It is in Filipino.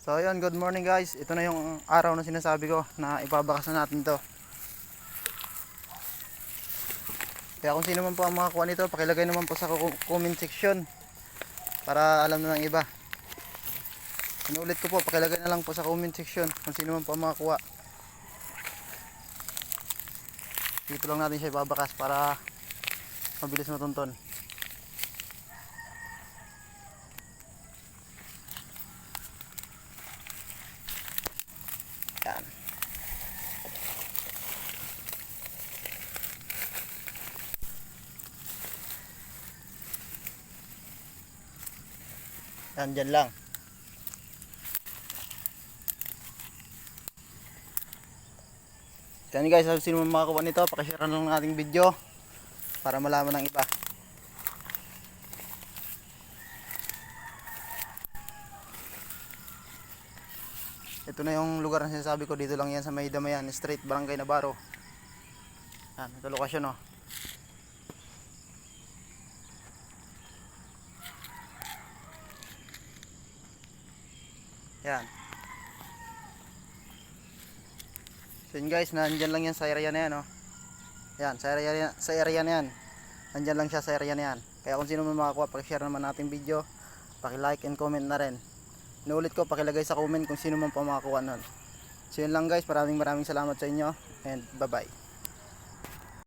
So ayun, good morning guys. Ito na yung araw na sinasabi ko na ibabakas na natin to. Kaya kung sino man po ang makakuha nito, pakilagay naman po sa comment section para alam na ng iba. Inuulit ko po, pakilagay na lang po sa comment section kung sino man po ang makakuha. Dito lang natin siya ibabakas para mabilis matunton. Yan. Yan, dyan lang. Yan guys, kung sino man makakuha nito, pakishare lang ng ating video para malaman ng iba. Ito na yung lugar na sinasabi ko, dito lang yan sa May Damayan Street, Barangay Navarro. Yan, ito lokasyon oh. Yan. So yun guys, nandyan lang yan sa area na yan oh. Yan, sa area na yan. Nandyan lang siya sa area na yan. Kaya kung sino man makakuha, pakishare naman natin video, paki-like and comment na rin. Inuulit ko, pakilagay sa comment kung sino man pa makakuha nun. So yun lang guys, maraming salamat sa inyo and bye bye.